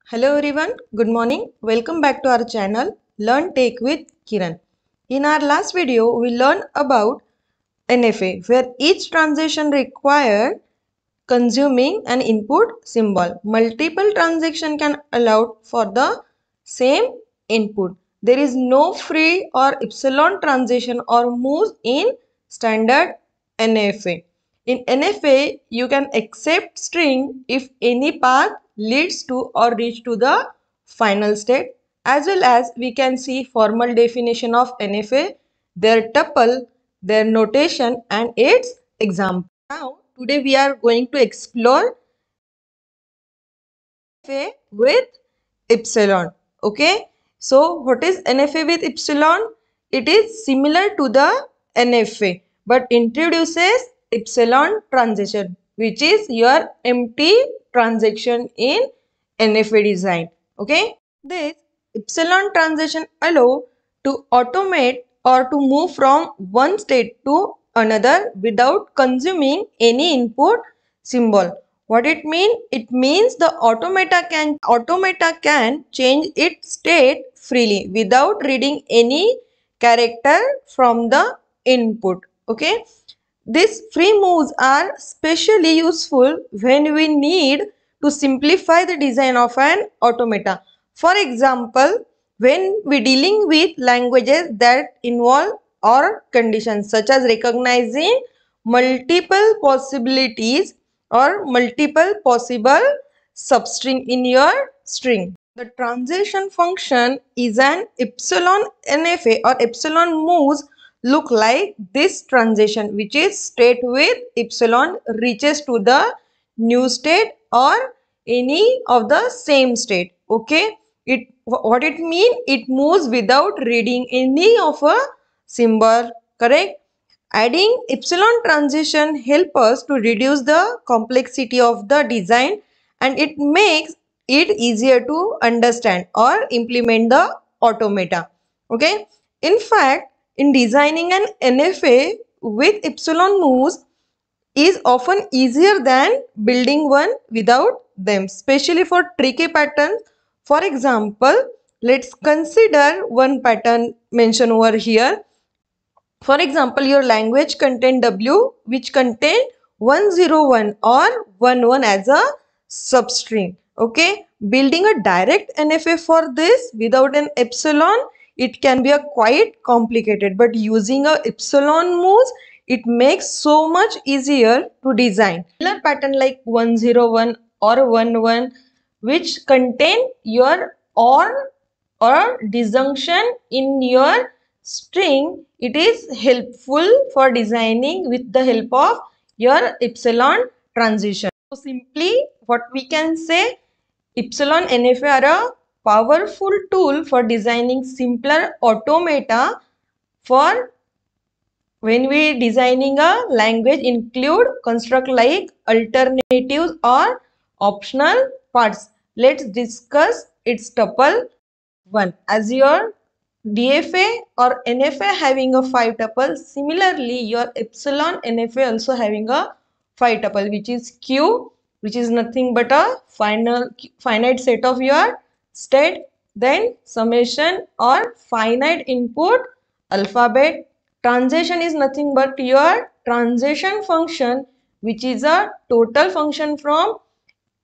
Hello everyone, good morning. Welcome back to our channel Learn Tech with Kiran. In our last video, we learned about NFA where each transaction required consuming an input symbol. Multiple transactions can allow for the same input. There is no free or epsilon transaction or moves in standard NFA. In NFA, you can accept string if any path leads to or reach to the final state. As well as we can see formal definition of NFA, their tuple, their notation and its example. Now, today we are going to explore NFA with epsilon. Okay. So, what is NFA with epsilon? It is similar to the NFA but introduces epsilon transaction, which is your empty transaction in NFA design. Okay. This epsilon transaction allow to automate or to move from one state to another without consuming any input symbol. What it means? It means the automata can change its state freely without reading any character from the input. Okay. These free moves are especially useful when we need to simplify the design of an automata. For example, when we dealing with languages that involve or conditions such as recognizing multiple possibilities or multiple possible substring in your string. The transition function is an epsilon NFA or epsilon moves look like this transition, which is state with epsilon reaches to the new state or any of the same state. Okay, what it mean? It moves without reading any of a symbol. Correct. Adding epsilon transition help us to reduce the complexity of the design and it makes it easier to understand or implement the automata. Okay. In fact, in designing an NFA with epsilon moves is often easier than building one without them, especially for tricky patterns. For example, let's consider one pattern mentioned over here. For example, your language contain W which contain 101 or 11 as a substring. Okay, building a direct NFA for this without an epsilon, it can be a quite complicated, but using a epsilon moves, it makes so much easier to design. Similar pattern like 101 or 11 which contain your or disjunction in your string, it is helpful for designing with the help of your epsilon transition. So simply what we can say, epsilon NFA are a powerful tool for designing simpler automata for when we designing a language include construct like alternatives or optional parts. Let's discuss its tuple 1. As your DFA or NFA having a 5 tuple, similarly your epsilon NFA also having a 5 tuple, which is Q, which is nothing but a finite set of your state, then summation or finite input alphabet. Transition is nothing but your transition function, which is a total function from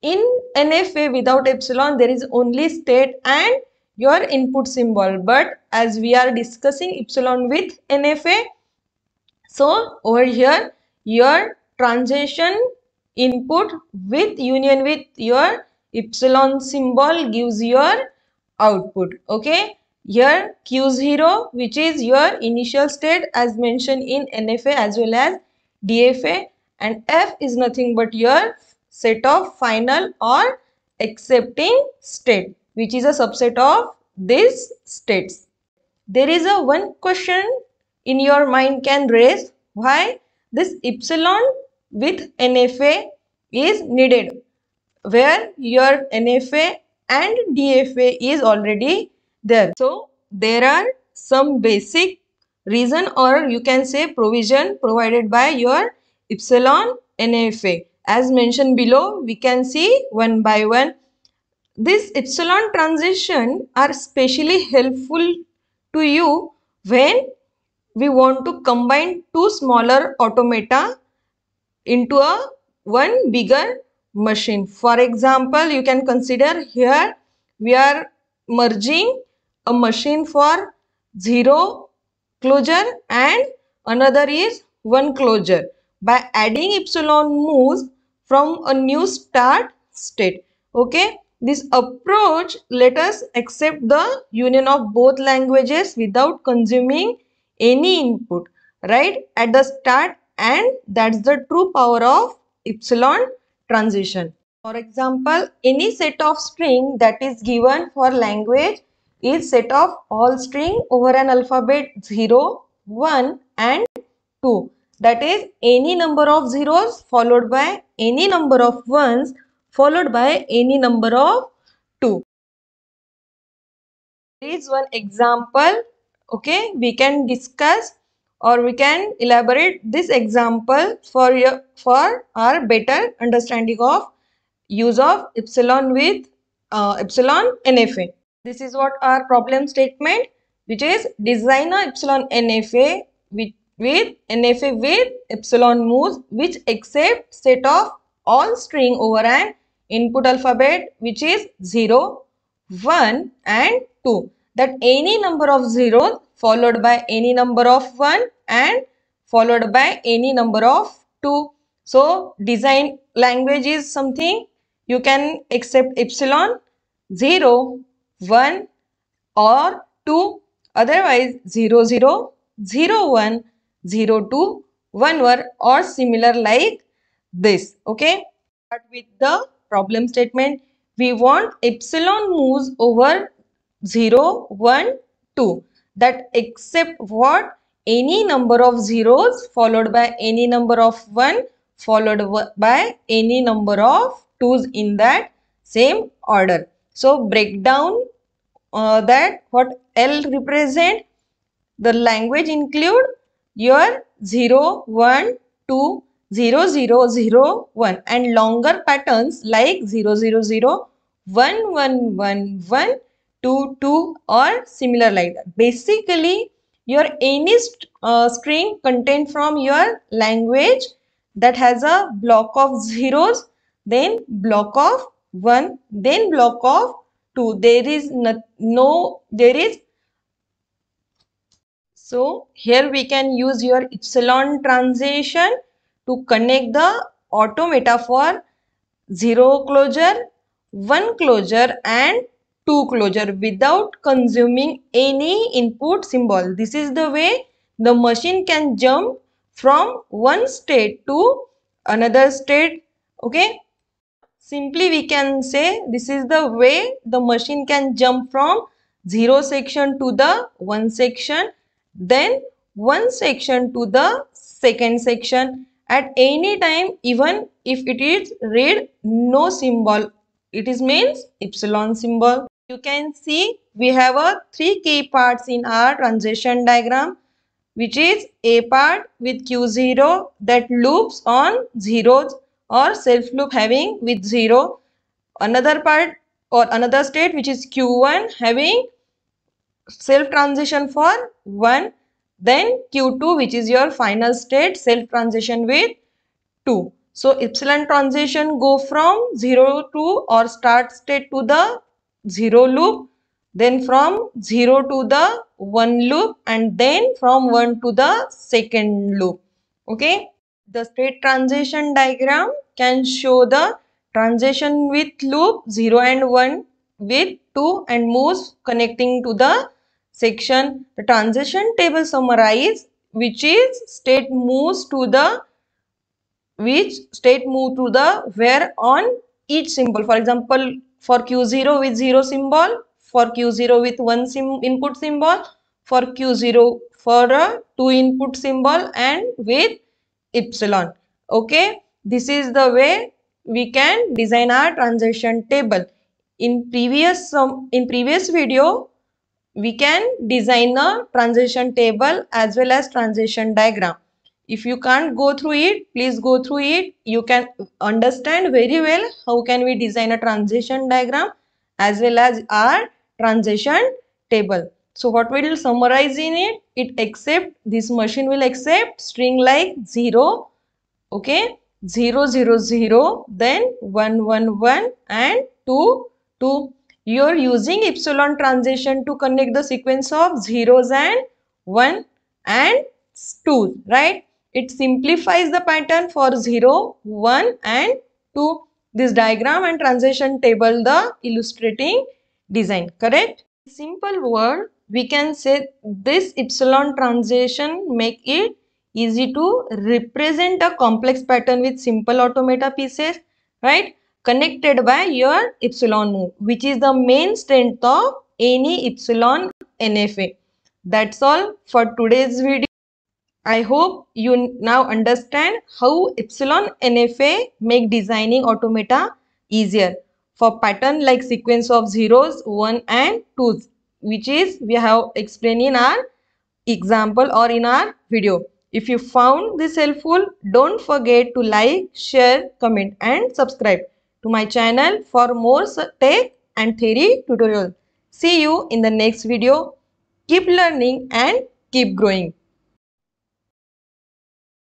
in NFA without epsilon there is only state and your input symbol, but as we are discussing epsilon with NFA, so over here your transition input with union with your epsilon symbol gives your output. Okay, here Q0 which is your initial state as mentioned in NFA as well as DFA, and F is nothing but your set of final or accepting state which is a subset of these states. There is a one question in your mind can raise, why this epsilon with NFA is needed where your NFA and DFA is already there. So there are some basic reason or you can say provision provided by your epsilon NFA. As mentioned below, we can see one by one. This epsilon transition are especially helpful to you when we want to combine two smaller automata into a one bigger machine. For example, you can consider here we are merging a machine for 0 closure and another is 1 closure. By adding epsilon moves from a new start state. Okay, this approach let us accept the union of both languages without consuming any input right at the start, and that's the true power of epsilon transition. For example, any set of string that is given for language is set of all string over an alphabet 0, 1 and 2. That is any number of zeros followed by any number of ones followed by any number of 2. Here is one example. Okay, we can discuss or we can elaborate this example for our better understanding of use of epsilon with epsilon NFA. This is what our problem statement, which is design a epsilon NFA with NFA with epsilon moves which accept set of all string over an input alphabet which is 0, 1 and 2. That any number of zeros followed by any number of 1 and followed by any number of 2. So design language is something you can accept epsilon 0, 1 or 2, otherwise 0, 0, 0, 1, 0, 2, 1, 1 or similar like this. Okay, start with the problem statement. We want epsilon moves over 0, 1, 2 that accept what? Any number of zeros followed by any number of 1 followed by any number of 2's in that same order. So break down that what L represent. The language include your 0, 1, 2, 0, 0, 0, 1 and longer patterns like 0, 0, 0, 1, 1, 1, 1, 2, 2 or similar like that. Basically, your any string content from your language that has a block of zeros, then block of 1, then block of 2. There is so here we can use your epsilon transition to connect the automata for 0 closure, 1 closure and 2 closure without consuming any input symbol. This is the way the machine can jump from one state to another state. Okay. Simply we can say this is the way the machine can jump from 0 section to the 1 section, then 1 section to the second section at any time, even if it is read no symbol. It is means epsilon symbol. You can see we have a 3 key parts in our transition diagram, which is a part with Q0 that loops on zeros or self loop having with 0. Another part or another state which is Q1 having self transition for 1. Then Q2 which is your final state self transition with 2. So epsilon transition go from 0 to or start state to the 0 loop, then from 0 to the 1 loop and then from 1 to the second loop. Okay. The state transition diagram can show the transition with loop 0 and 1 with 2 and moves connecting to the section. The transition table summarize which is state moves to the which state move to the where on each symbol. For example, for Q0 with 0 symbol, for Q0 with 1 input symbol, for Q0 for a 2 input symbol and with epsilon. Okay, this is the way we can design our transition table. In previous video, we can design a transition table as well as transition diagram. If you can't go through it, please go through it. You can understand very well how can we design a transition diagram as well as our transition table. So what we will summarize in it, this machine will accept string like 0, okay, 0 0 0, then 1 1 1 and 2 2. You are using epsilon transition to connect the sequence of zeros and 1 and 2, right? It simplifies the pattern for 0 1 and 2. This diagram and transition table the illustrating design, correct? Simple word, we can say this epsilon transition make it easy to represent a complex pattern with simple automata pieces, right, connected by your epsilon node, which is the main strength of any epsilon NFA. That's all for today's video. I hope you now understand how epsilon NFA make designing automata easier for pattern like sequence of zeros, 1 and 2s, which is we have explained in our example or in our video. If you found this helpful, don't forget to like, share, comment and subscribe to my channel for more tech and theory tutorials. See you in the next video. Keep learning and keep growing.